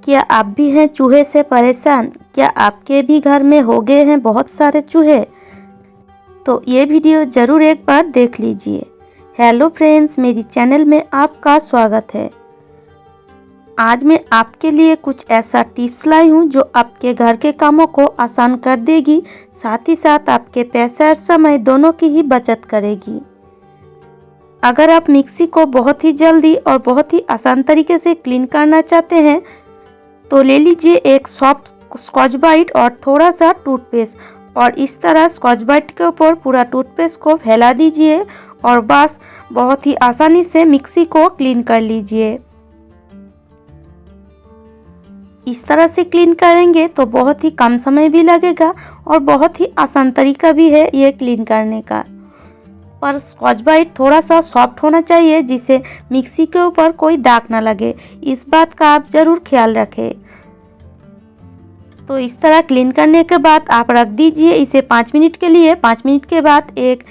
क्या आप भी हैं चूहे से परेशान? क्या आपके भी घर में हो गए हैं बहुत सारे चूहे? तो ये वीडियो ज़रूर एक बार देख लीजिए। हेलो फ्रेंड्स, मेरी चैनल में आपका स्वागत है। आज मैं आपके लिए कुछ ऐसा टिप्स लाई हूँ जो आपके घर के कामों को आसान कर देगी, साथ ही साथ आपके पैसे और समय दोनों की ही बचत करेगी। अगर आप मिक्सी को बहुत ही जल्दी और बहुत ही आसान तरीके से क्लीन करना चाहते हैं तो ले लीजिए एक सॉफ्ट स्कॉच ब्राइट और थोड़ा सा टूथपेस्ट, और इस तरह स्कॉच ब्राइट के ऊपर पूरा टूथपेस्ट को फैला दीजिए और बस बहुत ही आसानी से मिक्सी को क्लीन कर लीजिए। इस तरह से क्लीन करेंगे तो बहुत ही कम समय भी लगेगा और बहुत ही आसान तरीका भी है ये क्लीन करने का। पर स्कॉच ब्राइट थोड़ा सा सॉफ्ट होना चाहिए जिससे मिक्सी के ऊपर कोई दाग ना लगे, इस बात का आप जरूर ख्याल रखें। तो इस तरह क्लीन करने के बाद आप रख दीजिए इसे 5 मिनट के लिए। 5 मिनट के बाद एक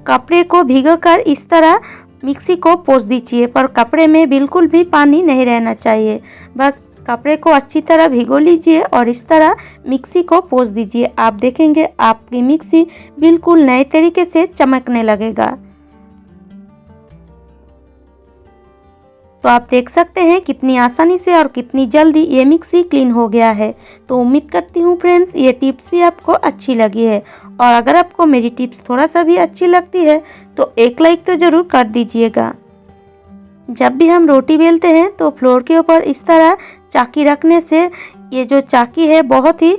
कपड़े को भिगोकर इस तरह मिक्सी को पोंछ दीजिए, पर कपड़े में बिल्कुल भी पानी नहीं रहना चाहिए। बस कपड़े को अच्छी तरह भिगो लीजिए और इस तरह मिक्सी को पोंछ दीजिए। आप देखेंगे आपकी मिक्सी बिल्कुल नए तरीके से चमकने लगेगा। तो आप देख सकते हैं कितनी आसानी से और कितनी जल्दी ये मिक्सी क्लीन हो गया है। तो उम्मीद करती हूँ फ्रेंड्स ये टिप्स भी आपको अच्छी लगी है, और अगर आपको मेरी टिप्स थोड़ा सा भी अच्छी लगती है तो एक लाइक तो ज़रूर कर दीजिएगा। जब भी हम रोटी बेलते हैं तो फ्लोर के ऊपर इस तरह चाकी रखने से ये जो चाकी है बहुत ही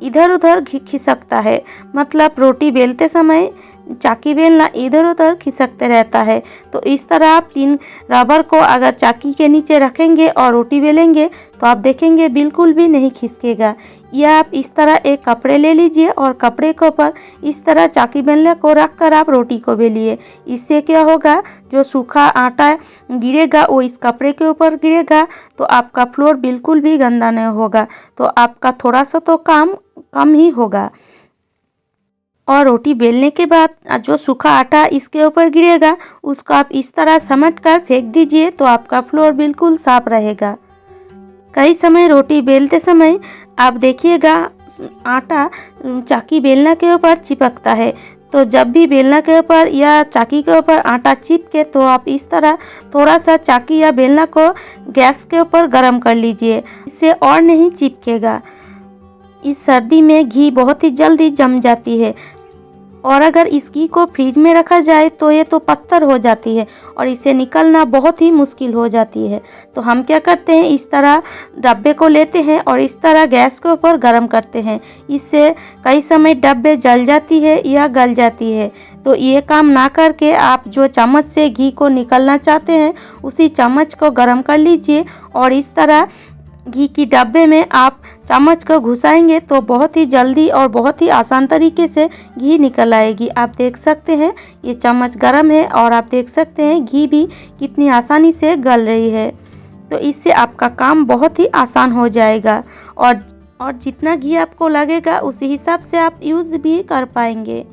इधर उधर खिसकता है, मतलब रोटी बेलते समय चाकी बेलना इधर उधर खिसकते रहता है। तो इस तरह आप 3 रबर को अगर चाकी के नीचे रखेंगे और रोटी बेलेंगे तो आप देखेंगे बिल्कुल भी नहीं खिसकेगा। या आप इस तरह एक कपड़े ले लीजिए और कपड़े के ऊपर इस तरह चाकी बेलने को रखकर आप रोटी को बेलिए। इससे क्या होगा, जो सूखा आटा गिरेगा वो इस कपड़े के ऊपर गिरेगा तो आपका फ्लोर बिल्कुल भी गंदा नहीं होगा। तो आपका थोड़ा सा तो काम कम ही होगा। और रोटी बेलने के बाद जो सूखा आटा इसके ऊपर गिरेगा उसको आप इस तरह समेट कर फेंक दीजिए तो आपका फ्लोर बिल्कुल साफ रहेगा। कई समय रोटी बेलते समय आप देखिएगा आटा चाकी बेलना के ऊपर चिपकता है। तो जब भी बेलना के ऊपर या चाकी के ऊपर आटा चिपके तो आप इस तरह थोड़ा सा चाकी या बेलना को गैस के ऊपर गर्म कर लीजिए, इससे और नहीं चिपकेगा। इस सर्दी में घी बहुत ही जल्दी जम जाती है, और अगर इस घी को फ्रिज में रखा जाए तो ये तो पत्थर हो जाती है और इसे निकलना बहुत ही मुश्किल हो जाती है। तो हम क्या करते हैं, इस तरह डब्बे को लेते हैं और इस तरह गैस के ऊपर गर्म करते हैं। इससे कई समय डब्बे जल जाती है या गल जाती है। तो ये काम ना करके आप जो चम्मच से घी को निकलना चाहते हैं उसी चम्मच को गर्म कर लीजिए और इस तरह घी की डब्बे में आप चम्मच को घुसाएंगे तो बहुत ही जल्दी और बहुत ही आसान तरीके से घी निकल आएगी। आप देख सकते हैं ये चम्मच गर्म है और आप देख सकते हैं घी भी कितनी आसानी से गल रही है। तो इससे आपका काम बहुत ही आसान हो जाएगा और जितना घी आपको लगेगा उसी हिसाब से आप यूज़ भी कर पाएंगे।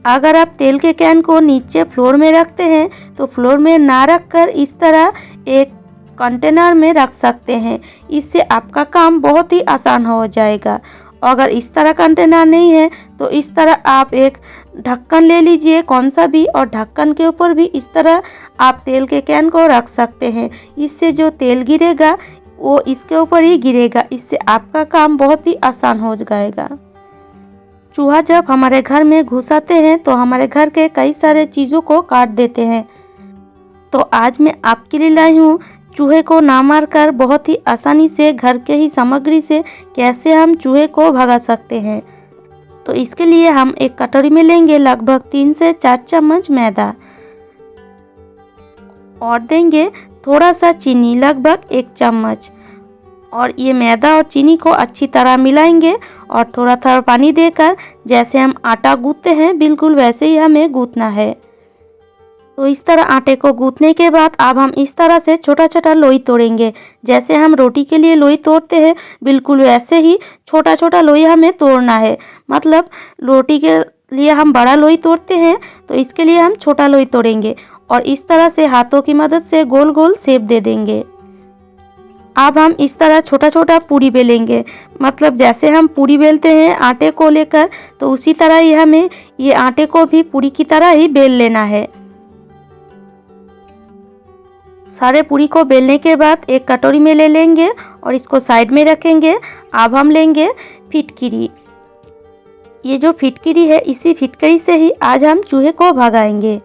अगर आप तेल के कैन को नीचे फ्लोर में रखते हैं तो फ्लोर में ना रखकर इस तरह एक कंटेनर में रख सकते हैं, इससे आपका काम बहुत ही आसान हो जाएगा। अगर इस तरह कंटेनर नहीं है तो इस तरह आप एक ढक्कन ले लीजिए कौन सा भी, और ढक्कन के ऊपर भी इस तरह आप तेल के कैन को रख सकते हैं। इससे जो तेल गिरेगा वो इसके ऊपर ही गिरेगा, इससे आपका काम बहुत ही आसान हो जाएगा। चूहा जब हमारे घर में घुस आते हैं तो हमारे घर के कई सारे चीज़ों को काट देते हैं। तो आज मैं आपके लिए लाई हूँ चूहे को ना मारकर बहुत ही आसानी से घर के ही सामग्री से कैसे हम चूहे को भगा सकते हैं। तो इसके लिए हम एक कटोरी में लेंगे लगभग 3 से 4 चम्मच मैदा और देंगे थोड़ा सा चीनी लगभग 1 चम्मच, और ये मैदा और चीनी को अच्छी तरह मिलाएंगे और थोड़ा थोड़ा पानी देकर जैसे हम आटा गूंथते हैं बिल्कुल वैसे ही हमें गूंथना है। तो इस तरह आटे को गूंथने के बाद अब हम इस तरह से छोटा छोटा लोई तोड़ेंगे। जैसे हम रोटी के लिए लोई तोड़ते हैं बिल्कुल वैसे ही छोटा छोटा लोई हमें तोड़ना है। मतलब रोटी के लिए हम बड़ा लोई तोड़ते हैं तो इसके लिए हम छोटा लोई तोड़ेंगे और इस तरह से हाथों की मदद से गोल गोल शेप दे देंगे। अब हम इस तरह छोटा छोटा पूरी बेलेंगे, मतलब जैसे हम पूरी बेलते हैं आटे को लेकर, तो उसी तरह ही हमें ये आटे को भी पूरी की तरह ही बेल लेना है। सारे पूरी को बेलने के बाद एक कटोरी में ले लेंगे और इसको साइड में रखेंगे। अब हम लेंगे फिटकिरी। ये जो फिटकिरी है, इसी फिटकरी से ही आज हम चूहे को भगाएंगे।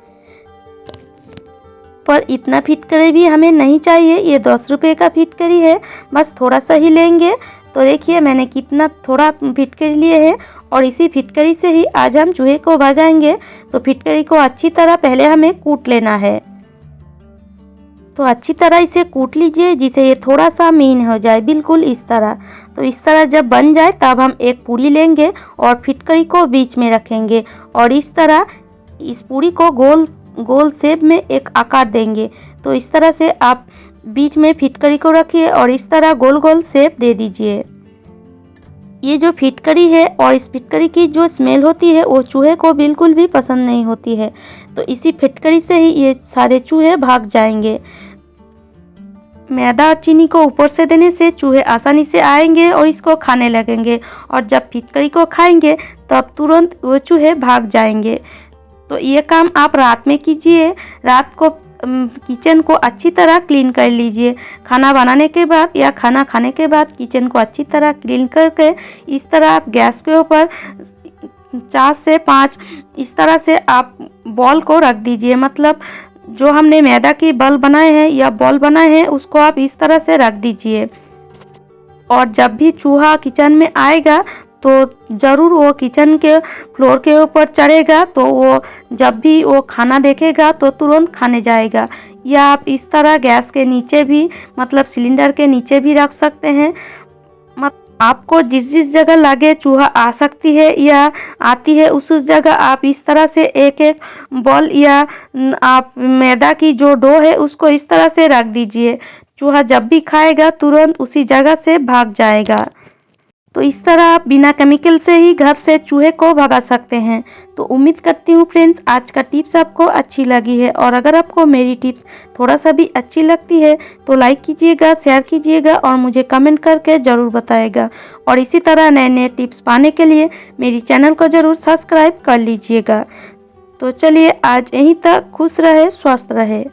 पर इतना फिटकरी भी हमें नहीं चाहिए, ये 10 रुपये का फिटकरी है, बस थोड़ा सा ही लेंगे। तो देखिए मैंने कितना थोड़ा फिटकरी लिए है और इसी फिटकरी से ही आज हम चूहे को भगाएंगे। तो फिटकरी को अच्छी तरह पहले हमें कूट लेना है। तो अच्छी तरह इसे कूट लीजिए जिसे ये थोड़ा सा महीन हो जाए, बिल्कुल इस तरह। तो इस तरह जब बन जाए तब हम एक पूरी लेंगे और फिटकरी को बीच में रखेंगे और इस तरह इस पूरी को गोल गोल शेप में एक आकार देंगे। तो इस तरह से आप बीच में फिटकरी को रखिए और इस तरह गोल गोल शेप दे दीजिए। ये जो फिटकरी है और इस फिटकरी की जो स्मेल होती है वो चूहे को बिल्कुल भी पसंद नहीं होती है। तो इसी फिटकरी से ही ये सारे चूहे भाग जाएंगे। मैदा और चीनी को ऊपर से देने से चूहे आसानी से आएंगे और इसको खाने लगेंगे, और जब फिटकरी को खाएंगे तब तुरंत वो चूहे भाग जाएंगे। तो ये काम आप रात में कीजिए। रात को किचन को अच्छी तरह क्लीन कर लीजिए। खाना बनाने के बाद या खाना खाने के बाद किचन को अच्छी तरह क्लीन करके इस तरह आप गैस के ऊपर 4 से 5 इस तरह से आप बॉल को रख दीजिए। मतलब जो हमने मैदा की बल बनाए हैं या बॉल बनाए हैं उसको आप इस तरह से रख दीजिए। और जब भी चूहा किचन में आएगा तो ज़रूर वो किचन के फ्लोर के ऊपर चढ़ेगा, तो वो जब भी वो खाना देखेगा तो तुरंत खाने जाएगा। या आप इस तरह गैस के नीचे भी, मतलब सिलेंडर के नीचे भी रख सकते हैं। आपको जिस जिस जगह लगे चूहा आ सकती है या आती है उस जगह आप इस तरह से एक एक बॉल या आप मैदा की जो डो है उसको इस तरह से रख दीजिए। चूहा जब भी खाएगा तुरंत उसी जगह से भाग जाएगा। तो इस तरह आप बिना केमिकल से ही घर से चूहे को भगा सकते हैं। तो उम्मीद करती हूँ फ्रेंड्स आज का टिप्स आपको अच्छी लगी है, और अगर आपको मेरी टिप्स थोड़ा सा भी अच्छी लगती है तो लाइक कीजिएगा, शेयर कीजिएगा और मुझे कमेंट करके ज़रूर बताइएगा। और इसी तरह नए नए टिप्स पाने के लिए मेरी चैनल को ज़रूर सब्सक्राइब कर लीजिएगा। तो चलिए आज यहीं तक, खुश रहे, स्वस्थ रहे।